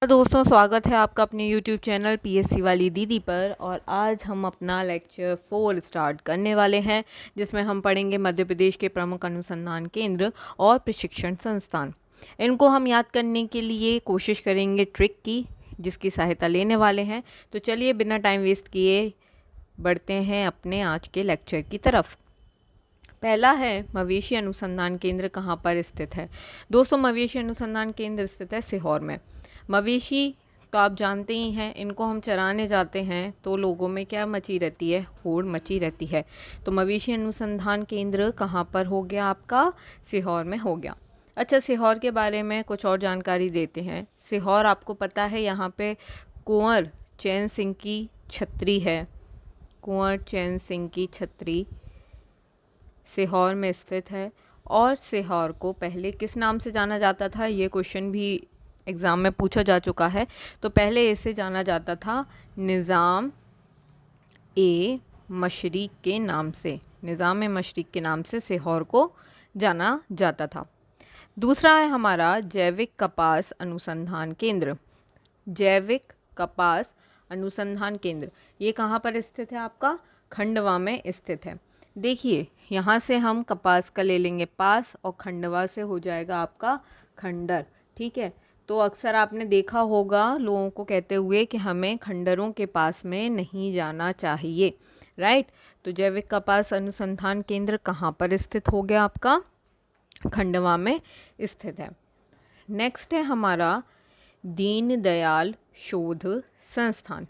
दोस्तों, स्वागत है आपका अपने YouTube चैनल पीएससी वाली दीदी पर। और आज हम अपना लेक्चर 4 स्टार्ट करने वाले हैं, जिसमें हम पढ़ेंगे मध्य प्रदेश के प्रमुख अनुसंधान केंद्र और प्रशिक्षण संस्थान। इनको हम याद करने के लिए कोशिश करेंगे ट्रिक की, जिसकी सहायता लेने वाले हैं। तो चलिए बिना टाइम वेस्ट किए बढ़ते हैं अपने आज के लेक्चर की तरफ। पहला है मवेशी अनुसंधान केंद्र कहाँ पर स्थित है। दोस्तों, मवेशी अनुसंधान केंद्र स्थित है सीहोर में। मवेशी तो आप जानते ही हैं, इनको हम चराने जाते हैं तो लोगों में क्या मची रहती है, होड़ मची रहती है। तो मवेशी अनुसंधान केंद्र कहाँ पर हो गया आपका, सीहोर में हो गया। अच्छा, सीहोर के बारे में कुछ और जानकारी देते हैं। सीहोर आपको पता है, यहाँ पे कुंवर चैन सिंह की छतरी है। कुंवर चैन सिंह की छतरी सीहोर में स्थित है। और सीहोर को पहले किस नाम से जाना जाता था, ये क्वेश्चन भी एग्ज़ाम में पूछा जा चुका है। तो पहले इसे जाना जाता था निज़ाम ए मशरिक के नाम से। निज़ाम ए मशरिक के नाम से सीहोर को जाना जाता था। दूसरा है हमारा जैविक कपास अनुसंधान केंद्र। जैविक कपास अनुसंधान केंद्र ये कहाँ पर स्थित है आपका, खंडवा में स्थित है। देखिए, यहाँ से हम कपास का ले लेंगे पास और खंडवा से हो जाएगा आपका खंडर। ठीक है, तो अक्सर आपने देखा होगा लोगों को कहते हुए कि हमें खंडरों के पास में नहीं जाना चाहिए, राइट। तो जैविक कपास अनुसंधान केंद्र कहाँ पर स्थित हो गया आपका, खंडवा में स्थित है। नेक्स्ट है हमारा दीनदयाल शोध संस्थान।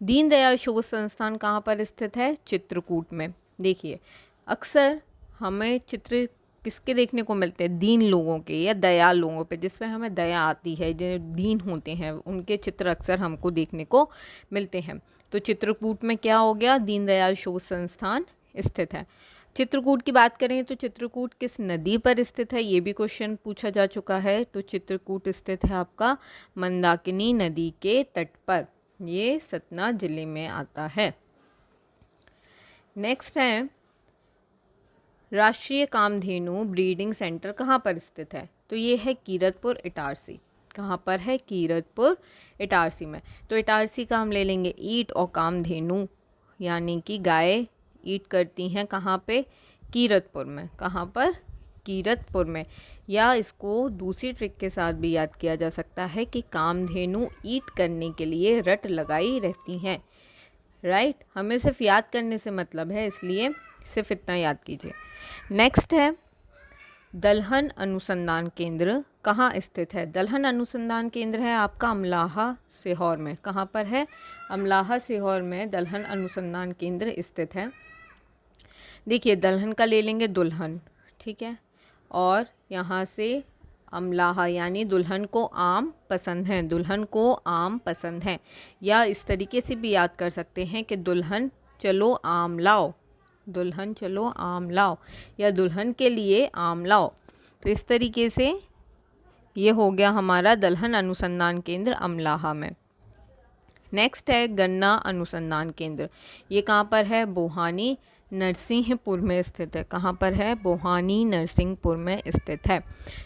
दीनदयाल शोध संस्थान कहाँ पर स्थित है, चित्रकूट में। देखिए, अक्सर हमें चित्र किसके देखने को मिलते हैं, दीन लोगों के या दयाल लोगों पे, जिसमें हमें दया आती है, जो दीन होते हैं उनके चित्र अक्सर हमको देखने को मिलते हैं। तो चित्रकूट में क्या हो गया, दीनदयाल शोध संस्थान स्थित है। चित्रकूट की बात करें तो चित्रकूट किस नदी पर स्थित है, ये भी क्वेश्चन पूछा जा चुका है। तो चित्रकूट स्थित है आपका मंदाकिनी नदी के तट पर, ये सतना जिले में आता है। नेक्स्ट है राष्ट्रीय कामधेनु ब्रीडिंग सेंटर कहाँ पर स्थित है। तो ये है कीरतपुर इटारसी। कहाँ पर है, कीरतपुर इटारसी में। तो इटारसी का हम ले लेंगे ईट और कामधेनु, यानी कि गाय ईट करती हैं कहाँ पे, कीरतपुर में। कहाँ पर, कीरतपुर में। या इसको दूसरी ट्रिक के साथ भी याद किया जा सकता है कि कामधेनु ईट करने के लिए रट लगाई रहती हैं, राइट। हमें सिर्फ याद करने से मतलब है, इसलिए सिर्फ इतना याद कीजिए। नेक्स्ट है दलहन अनुसंधान केंद्र कहाँ स्थित है। दलहन अनुसंधान केंद्र है आपका अमलाहा सीहोर में। कहाँ पर है, अमलाहा सीहोर में दलहन अनुसंधान केंद्र स्थित है। देखिए, दलहन का ले लेंगे दुल्हन, ठीक है, और यहाँ से अमलाहा यानी दुल्हन को आम पसंद है, दुल्हन को आम पसंद है। या इस तरीके से भी याद कर सकते हैं कि दुल्हन चलो आम लाओ, दुल्हन चलो आम लाओ, या दुल्हन के लिए आम लाओ। तो इस तरीके से ये हो गया हमारा दलहन अनुसंधान केंद्र अमलाहा में। नेक्स्ट है गन्ना अनुसंधान केंद्र। ये कहाँ पर है, बोहानी नरसिंहपुर में स्थित है। कहाँ पर है, बोहानी नरसिंहपुर में स्थित है।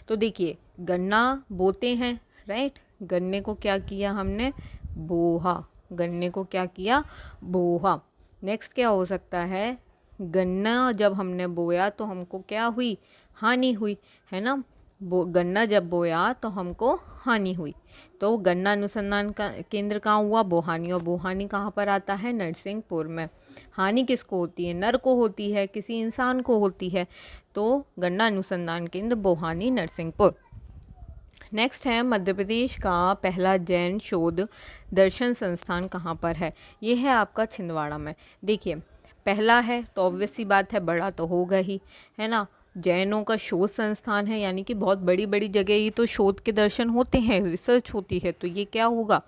तो देखिए, गन्ना बोते हैं, राइट। गन्ने को क्या किया हमने, बोहा। गन्ने को क्या किया, बोहा। नेक्स्ट क्या हो सकता है, गन्ना जब हमने बोया तो हमको क्या हुई, हानि हुई, है ना। गन्ना जब बोया तो हमको हानि हुई। तो गन्ना अनुसंधान का केंद्र कहाँ हुआ, बोहानी। और बोहानी कहाँ पर आता है, नरसिंहपुर में। हानि किसको होती है, नर को होती है, किसी इंसान को होती है। तो गन्ना अनुसंधान केंद्र बोहानी नरसिंहपुर। नेक्स्ट है मध्य प्रदेश का पहला जैन शोध दर्शन संस्थान कहाँ पर है। ये है आपका छिंदवाड़ा में। देखिए, पहला है तो ऑब्वियस सी बात है, बड़ा तो होगा ही, है ना। जैनों का शोध संस्थान है, यानी कि बहुत बड़ी बड़ी जगह ही तो शोध के दर्शन होते हैं, रिसर्च होती है। तो ये क्या होगा,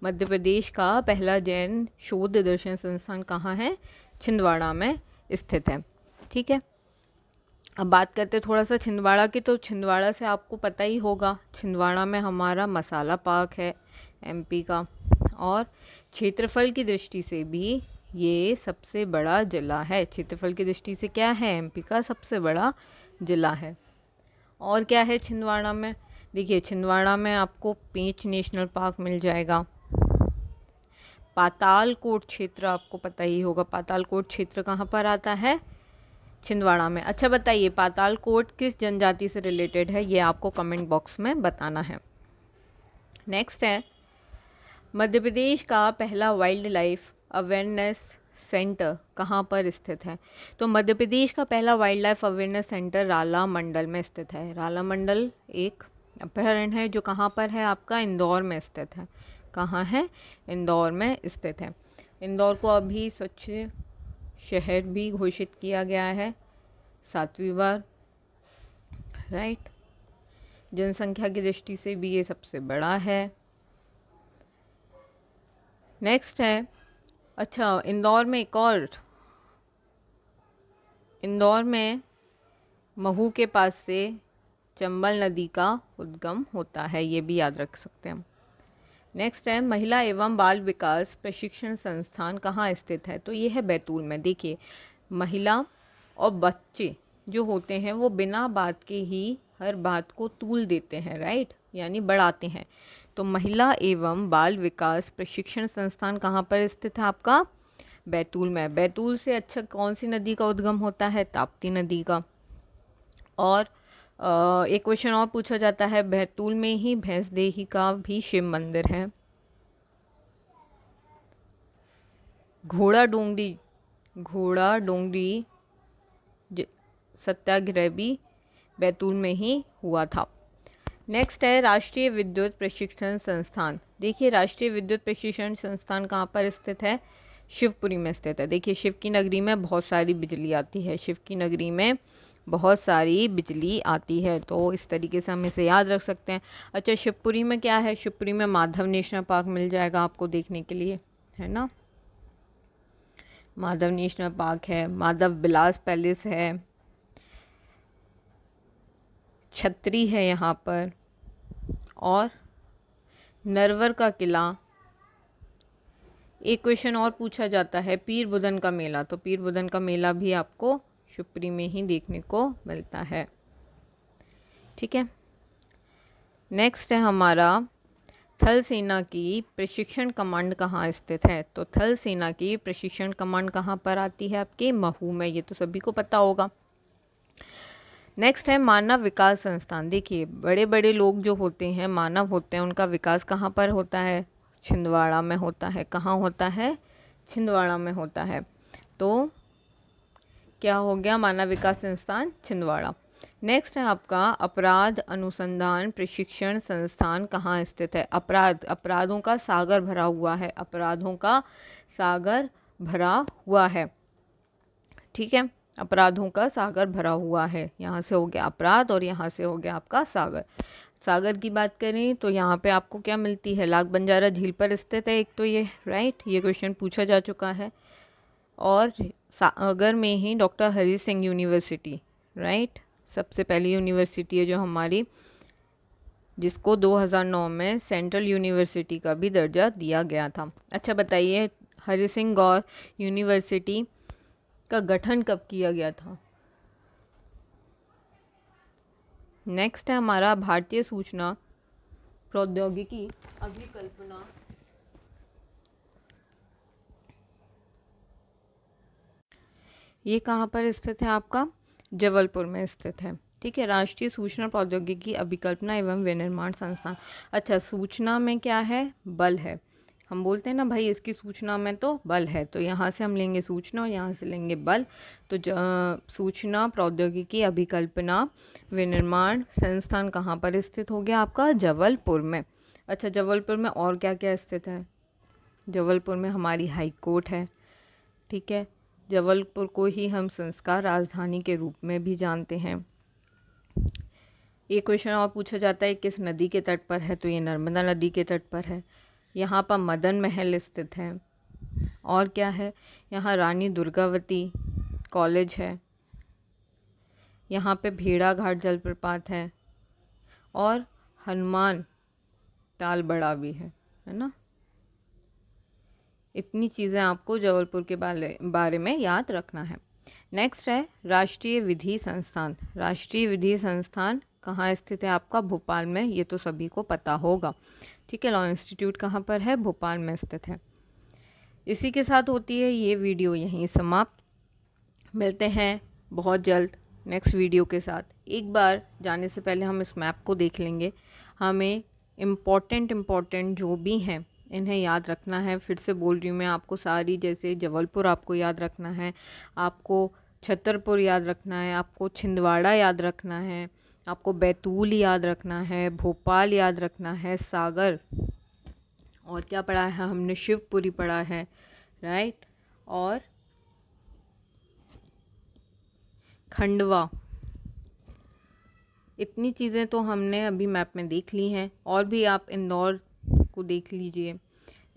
मध्य प्रदेश का पहला जैन शोध दर्शन संस्थान कहाँ है, छिंदवाड़ा में स्थित है। ठीक है, अब बात करते थोड़ा सा छिंदवाड़ा की। तो छिंदवाड़ा से आपको पता ही होगा, छिंदवाड़ा में हमारा मसाला पार्क है एमपी का, और क्षेत्रफल की दृष्टि से भी ये सबसे बड़ा जिला है। क्षेत्रफल की दृष्टि से क्या है, एमपी का सबसे बड़ा जिला है। और क्या है छिंदवाड़ा में, देखिए छिंदवाड़ा में आपको पेंच नेशनल पार्क मिल जाएगा। पातालकोट क्षेत्र आपको पता ही होगा, पातालकोट क्षेत्र कहाँ पर आता है? छिंदवाड़ा में। अच्छा बताइए पातालकोट किस जनजाति से रिलेटेड है, ये आपको कमेंट बॉक्स में बताना है। नेक्स्ट है मध्य प्रदेश का पहला वाइल्ड लाइफ अवेयरनेस सेंटर कहाँ पर स्थित है? तो मध्य प्रदेश का पहला वाइल्ड लाइफ अवेयरनेस सेंटर राला मंडल में स्थित है। राला मंडल एक अभयारण्य है जो कहाँ पर है आपका? इंदौर में स्थित है। कहाँ है? इंदौर में स्थित है। इंदौर को अभी स्वच्छ शहर भी घोषित किया गया है 7वीं बार, राइट। जनसंख्या की दृष्टि से भी ये सबसे बड़ा है। नेक्स्ट है, अच्छा इंदौर में एक और, इंदौर में महू के पास से चंबल नदी का उद्गम होता है, ये भी याद रख सकते हैं हम। नेक्स्ट है महिला एवं बाल विकास प्रशिक्षण संस्थान कहाँ स्थित है? तो ये है बैतूल में। देखिए महिला और बच्चे जो होते हैं वो बिना बात के ही हर बात को तूल देते हैं, राइट, यानी बढ़ाते हैं। तो महिला एवं बाल विकास प्रशिक्षण संस्थान कहाँ पर स्थित है आपका? बैतूल में। बैतूल से अच्छा कौन सी नदी का उद्गम होता है? ताप्ती नदी का। और एक क्वेश्चन और पूछा जाता है, बैतूल में ही भैंसदेही का भी शिव मंदिर है। घोड़ा डोंगरी सत्याग्रह भी बैतूल में ही हुआ था। नेक्स्ट है राष्ट्रीय विद्युत प्रशिक्षण संस्थान। देखिए राष्ट्रीय विद्युत प्रशिक्षण संस्थान कहाँ पर स्थित है? शिवपुरी में स्थित है। देखिए शिव की नगरी में बहुत सारी बिजली आती है, शिव की नगरी में बहुत सारी बिजली आती है, तो इस तरीके से हम इसे याद रख सकते हैं। अच्छा शिवपुरी में क्या है? शिवपुरी में माधव नेशनल पार्क मिल जाएगा आपको देखने के लिए, है ना। माधव नेशनल पार्क है, माधव विलास पैलेस है, छतरी है यहाँ पर, और नरवर का किला। एक क्वेश्चन और पूछा जाता है पीर बुधन का मेला, तो पीर बुधन का मेला भी आपको शिवपुरी में ही देखने को मिलता है, ठीक है। नेक्स्ट है हमारा थल सेना की प्रशिक्षण कमांड कहाँ स्थित है? तो थल सेना की प्रशिक्षण कमांड कहाँ पर आती है? आपके महू में, ये तो सभी को पता होगा। नेक्स्ट है मानव विकास संस्थान। देखिए बड़े बड़े लोग जो होते हैं, मानव होते हैं, उनका विकास कहाँ पर होता है? छिंदवाड़ा में होता है। कहाँ होता है? छिंदवाड़ा में होता है। तो क्या हो गया? मानव विकास संस्थान छिंदवाड़ा। नेक्स्ट है आपका अपराध अनुसंधान प्रशिक्षण संस्थान कहाँ स्थित है? अपराधों का सागर भरा हुआ है, अपराधों का सागर भरा हुआ है, ठीक है। अपराधों का सागर भरा हुआ है, यहाँ से हो गया अपराध और यहाँ से हो गया आपका सागर। सागर की बात करें तो यहाँ पे आपको क्या मिलती है? लाख बंजारा झील पर स्थित है एक तो ये, राइट, ये क्वेश्चन पूछा जा चुका है। और सागर में ही doctor Hari Singh university, right, सबसे पहली यूनिवर्सिटी है जो हमारी, जिसको 2009 में सेंट्रल यूनिवर्सिटी का भी दर्जा दिया गया था। अच्छा बताइए हरि सिंह गौर यूनिवर्सिटी का गठन कब किया गया था? नेक्स्ट है हमारा भारतीय सूचना प्रौद्योगिकी अभिकल्पना। ये कहाँ पर स्थित है आपका? जबलपुर में स्थित है, ठीक है। राष्ट्रीय सूचना प्रौद्योगिकी अभिकल्पना एवं विनिर्माण संस्थान। अच्छा सूचना में क्या है? बल है। हम बोलते हैं ना भाई इसकी सूचना में तो बल है, तो यहाँ से हम लेंगे सूचना और यहाँ से लेंगे बल। तो सूचना प्रौद्योगिकी अभिकल्पना विनिर्माण संस्थान कहाँ पर स्थित हो गया आपका? जबलपुर में। अच्छा जबलपुर में और क्या क्या स्थित है? जबलपुर में हमारी हाई कोर्ट है, ठीक है। जबलपुर को ही हम संस्कार राजधानी के रूप में भी जानते हैं। एक क्वेश्चन और पूछा जाता है किस नदी के तट पर है? तो ये नर्मदा नदी के तट पर है। यहाँ पर मदन महल स्थित है। और क्या है? यहाँ रानी दुर्गावती कॉलेज है। यहाँ पे भेड़ा घाट जलप्रपात है और हनुमान ताल बड़ा भी है ना। इतनी चीज़ें आपको जबलपुर के बारे में याद रखना है। नेक्स्ट है राष्ट्रीय विधि संस्थान। राष्ट्रीय विधि संस्थान कहाँ स्थित है आपका? भोपाल में, ये तो सभी को पता होगा। ठीक है, लॉ इंस्टीट्यूट कहाँ पर है? भोपाल में स्थित है। इसी के साथ होती है ये वीडियो यहीं समाप्त। मिलते हैं बहुत जल्द नेक्स्ट वीडियो के साथ। एक बार जाने से पहले हम इस मैप को देख लेंगे। हमें इम्पॉर्टेंट जो भी हैं इन्हें याद रखना है। फिर से बोल रही हूँ मैं आपको सारी, जैसे जबलपुर आपको याद रखना है, आपको छतरपुर याद रखना है, आपको छिंदवाड़ा याद रखना है, आपको बैतूल याद रखना है, भोपाल याद रखना है, सागर, और क्या पढ़ा है हमने? शिवपुरी पढ़ा है, राइट, और खंडवा। इतनी चीज़ें तो हमने अभी मैप में देख ली हैं, और भी आप इंदौर को देख लीजिए।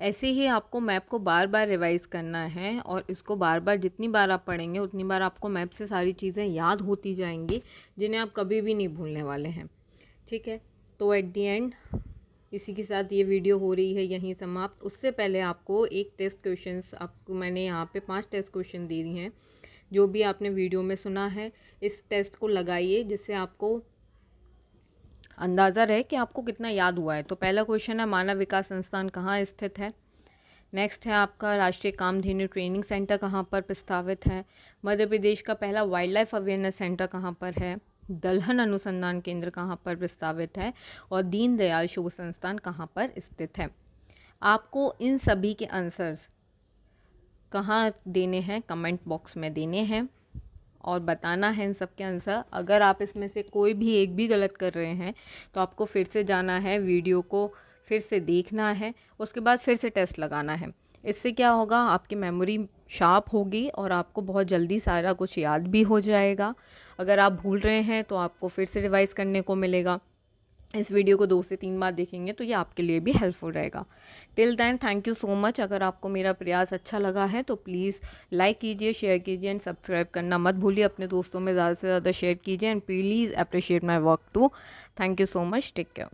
ऐसे ही आपको मैप को बार बार रिवाइज़ करना है, और इसको बार बार जितनी बार आप पढ़ेंगे उतनी बार आपको मैप से सारी चीज़ें याद होती जाएंगी, जिन्हें आप कभी भी नहीं भूलने वाले हैं। ठीक है, तो एट दी एंड इसी के साथ ये वीडियो हो रही है यहीं समाप्त। उससे पहले आपको एक टेस्ट क्वेश्चंस, आपको मैंने यहाँ पे 5 टेस्ट क्वेश्चन दे दिए हैं। जो भी आपने वीडियो में सुना है इस टेस्ट को लगाइए, जिससे आपको अंदाज़ा रहे कि आपको कितना याद हुआ है। तो पहला क्वेश्चन है, मानव विकास संस्थान कहाँ स्थित है? नेक्स्ट है आपका, राष्ट्रीय कामधेनु ट्रेनिंग सेंटर कहाँ पर प्रस्तावित है? मध्य प्रदेश का पहला वाइल्ड लाइफ अवेयरनेस सेंटर कहाँ पर है? दलहन अनुसंधान केंद्र कहाँ पर प्रस्तावित है? और दीनदयाल शोध संस्थान कहाँ पर स्थित है? आपको इन सभी के आंसर्स कहाँ देने हैं? कमेंट बॉक्स में देने हैं, और बताना है इन सब के आंसर। अगर आप इसमें से कोई भी एक भी गलत कर रहे हैं तो आपको फिर से जाना है, वीडियो को फिर से देखना है, उसके बाद फिर से टेस्ट लगाना है। इससे क्या होगा, आपकी मेमोरी शार्प होगी और आपको बहुत जल्दी सारा कुछ याद भी हो जाएगा। अगर आप भूल रहे हैं तो आपको फिर से रिवाइज़ करने को मिलेगा। इस वीडियो को 2 से 3 बार देखेंगे तो ये आपके लिए भी हेल्पफुल रहेगा। Till then thank you so much. अगर आपको मेरा प्रयास अच्छा लगा है तो प्लीज़ लाइक कीजिए, शेयर कीजिए एंड सब्सक्राइब करना मत भूलिए। अपने दोस्तों में ज़्यादा से ज़्यादा शेयर कीजिए and please appreciate my work too. Thank you so much, take care.